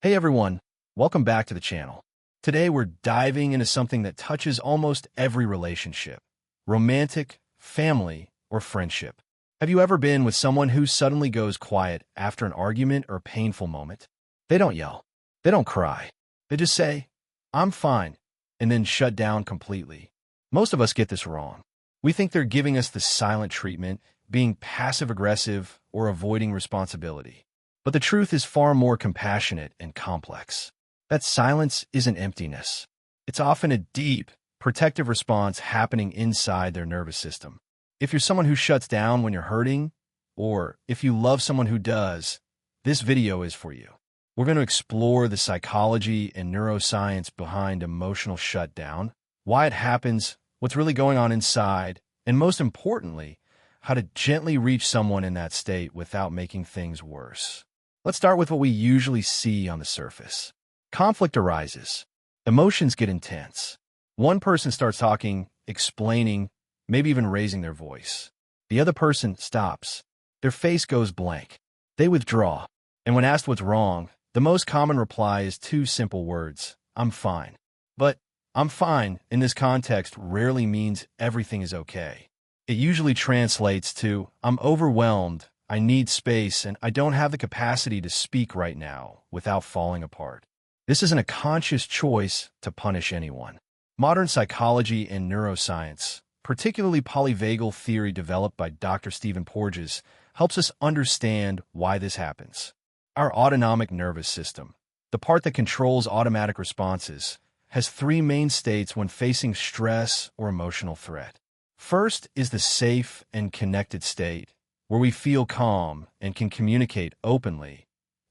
Hey everyone, welcome back to the channel. Today we're diving into something that touches almost every relationship: romantic, family, or friendship. Have you ever been with someone who suddenly goes quiet after an argument or painful moment? They don't yell. They don't cry. They just say, "I'm fine," and then shut down completely. Most of us get this wrong. We think they're giving us the silent treatment, being passive-aggressive, or avoiding responsibility. But the truth is far more compassionate and complex. That silence isn't emptiness. It's often a deep, protective response happening inside their nervous system. If you're someone who shuts down when you're hurting, or if you love someone who does, this video is for you. We're going to explore the psychology and neuroscience behind emotional shutdown, why it happens, what's really going on inside, and most importantly, how to gently reach someone in that state without making things worse. Let's start with what we usually see on the surface. Conflict arises. Emotions get intense. One person starts talking, explaining, maybe even raising their voice. The other person stops. Their face goes blank. They withdraw. And when asked what's wrong, the most common reply is two simple words: "I'm fine." But "I'm fine" in this context rarely means everything is okay. It usually translates to "I'm overwhelmed, I need space, and I don't have the capacity to speak right now," without falling apart. This isn't a conscious choice to punish anyone. Modern psychology and neuroscience, particularly polyvagal theory developed by Dr. Stephen Porges, helps us understand why this happens. Our autonomic nervous system, the part that controls automatic responses, has three main states when facing stress or emotional threat. First is the safe and connected state, where we feel calm and can communicate openly.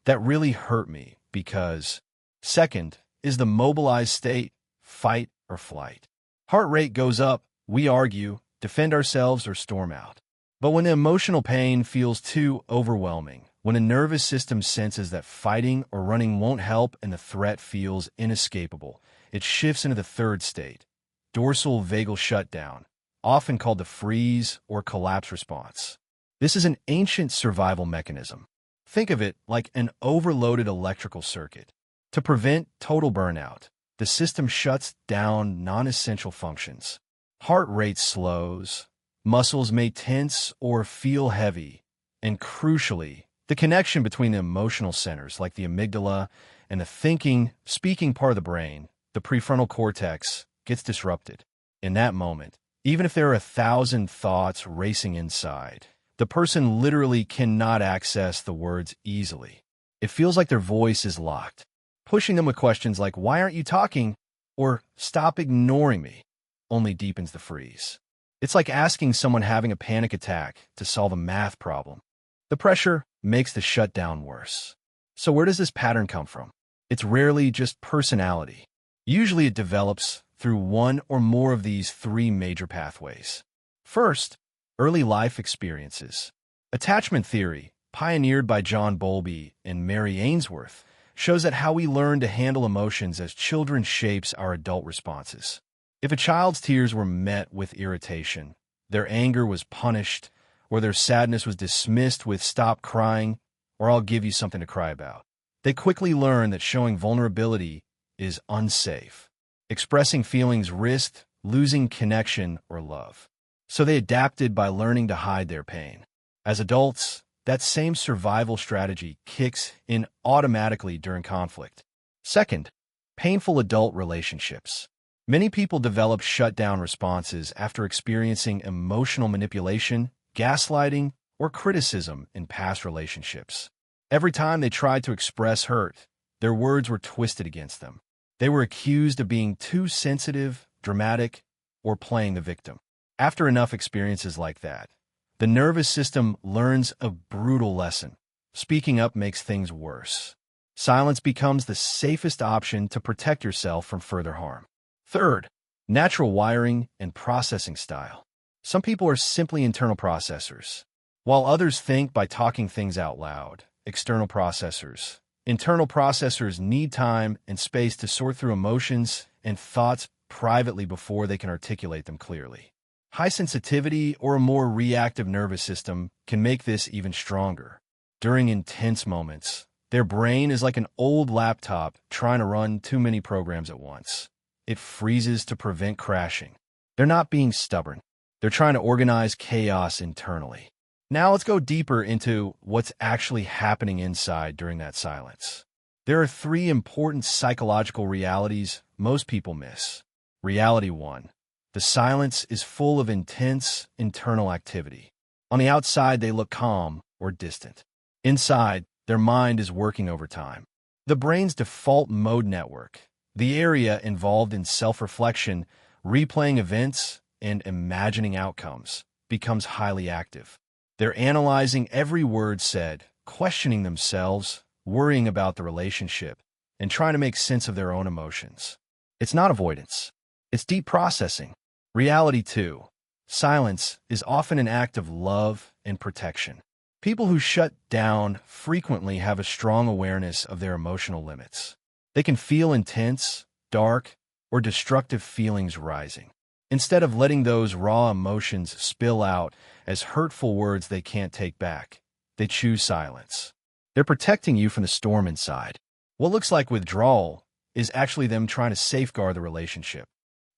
"That really hurt me because..." Second is the mobilized state, fight or flight. Heart rate goes up, we argue, defend ourselves, or storm out. But when the emotional pain feels too overwhelming, when the nervous system senses that fighting or running won't help and the threat feels inescapable, it shifts into the third state, dorsal vagal shutdown, often called the freeze or collapse response. This is an ancient survival mechanism. Think of it like an overloaded electrical circuit. To prevent total burnout, the system shuts down non-essential functions. Heart rate slows, muscles may tense or feel heavy, and crucially, the connection between the emotional centers like the amygdala and the thinking, speaking part of the brain, the prefrontal cortex, gets disrupted. In that moment, even if there are 1,000 thoughts racing inside, the person literally cannot access the words easily. It feels like their voice is locked. Pushing them with questions like, "Why aren't you talking?" or "Stop ignoring me," only deepens the freeze. It's like asking someone having a panic attack to solve a math problem. The pressure makes the shutdown worse. So where does this pattern come from? It's rarely just personality. Usually it develops through one or more of these three major pathways. First, early life experiences. Attachment theory, pioneered by John Bowlby and Mary Ainsworth, shows that how we learn to handle emotions as children shapes our adult responses. If a child's tears were met with irritation, their anger was punished, or their sadness was dismissed with "Stop crying," or "I'll give you something to cry about," they quickly learn that showing vulnerability is unsafe. Expressing feelings risked losing connection or love. So they adapted by learning to hide their pain. As adults, that same survival strategy kicks in automatically during conflict. Second, painful adult relationships. Many people develop shutdown responses after experiencing emotional manipulation, gaslighting, or criticism in past relationships. Every time they tried to express hurt, their words were twisted against them. They were accused of being too sensitive, dramatic, or playing the victim. After enough experiences like that, the nervous system learns a brutal lesson. Speaking up makes things worse. Silence becomes the safest option to protect yourself from further harm. Third, natural wiring and processing style. Some people are simply internal processors, while others think by talking things out loud. External processors. Internal processors need time and space to sort through emotions and thoughts privately before they can articulate them clearly. High sensitivity or a more reactive nervous system can make this even stronger. During intense moments, Their brain is like an old laptop trying to run too many programs at once. It freezes to prevent crashing. They're not being stubborn. They're trying to organize chaos internally. Now let's go deeper into what's actually happening inside during that silence. There are three important psychological realities most people miss. Reality 1. The silence is full of intense internal activity. On the outside, they look calm or distant. Inside, their mind is working overtime. The brain's default mode network, the area involved in self-reflection, replaying events, and imagining outcomes, becomes highly active. They're analyzing every word said, questioning themselves, worrying about the relationship, and trying to make sense of their own emotions. It's not avoidance. It's deep processing. Reality 2. Silence is often an act of love and protection. People who shut down frequently have a strong awareness of their emotional limits. They can feel intense, dark, or destructive feelings rising. Instead of letting those raw emotions spill out as hurtful words they can't take back, they choose silence. They're protecting you from the storm inside. What looks like withdrawal is actually them trying to safeguard the relationship.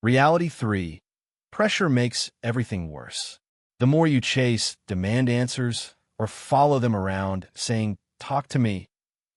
Reality 3. Pressure makes everything worse. The more you chase, demand answers, or follow them around saying, "Talk to me,"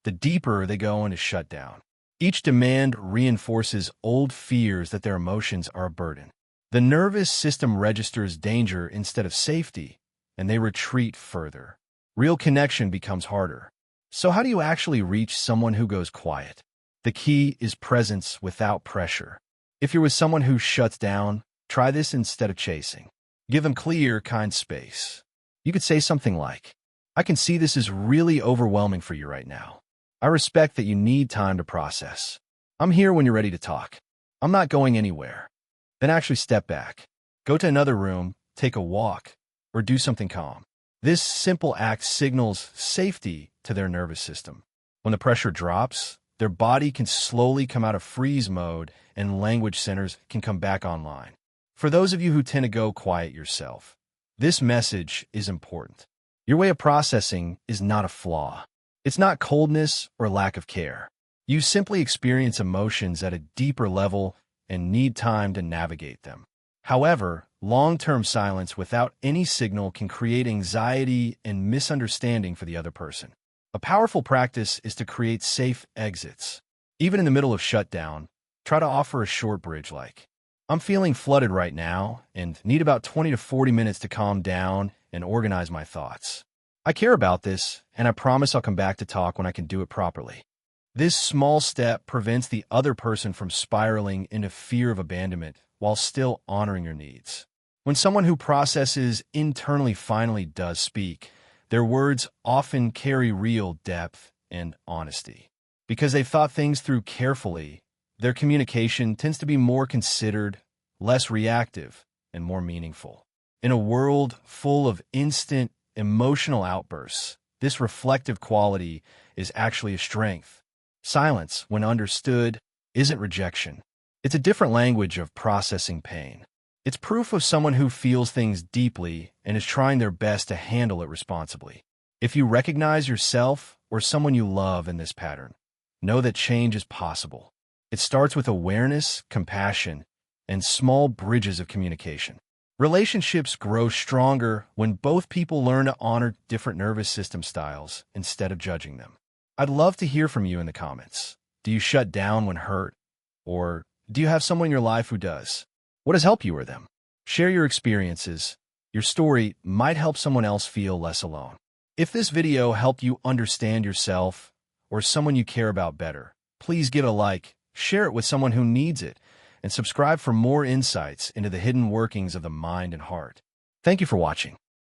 the deeper they go into shutdown. Each demand reinforces old fears that their emotions are a burden. The nervous system registers danger instead of safety, and they retreat further. Real connection becomes harder. So how do you actually reach someone who goes quiet? The key is presence without pressure. If you're with someone who shuts down, try this instead of chasing. Give them clear, kind space. You could say something like, "I can see this is really overwhelming for you right now. I respect that you need time to process. I'm here when you're ready to talk. I'm not going anywhere." Then actually step back. Go to another room, take a walk, or do something calm. This simple act signals safety to their nervous system. When the pressure drops, their body can slowly come out of freeze mode and language centers can come back online. For those of you who tend to go quiet yourself, this message is important. Your way of processing is not a flaw. It's not coldness or lack of care. You simply experience emotions at a deeper level and need time to navigate them. However, long-term silence without any signal can create anxiety and misunderstanding for the other person. A powerful practice is to create safe exits. Even in the middle of shutdown, try to offer a short bridge like, "I'm feeling flooded right now and need about 20 to 40 minutes to calm down and organize my thoughts. I care about this, and I promise I'll come back to talk when I can do it properly." This small step prevents the other person from spiraling into fear of abandonment while still honoring your needs. When someone who processes internally finally does speak, their words often carry real depth and honesty. Because they've thought things through carefully, their communication tends to be more considered, less reactive, and more meaningful. In a world full of instant emotional outbursts, this reflective quality is actually a strength. Silence, when understood, isn't rejection. It's a different language of processing pain. It's proof of someone who feels things deeply and is trying their best to handle it responsibly. If you recognize yourself or someone you love in this pattern, know that change is possible. It starts with awareness, compassion, and small bridges of communication. Relationships grow stronger when both people learn to honor different nervous system styles instead of judging them. I'd love to hear from you in the comments. Do you shut down when hurt? Or do you have someone in your life who does? What has helped you or them? Share your experiences. Your story might help someone else feel less alone. If this video helped you understand yourself or someone you care about better, please give it a like, share it with someone who needs it, and subscribe for more insights into the hidden workings of the mind and heart. Thank you for watching.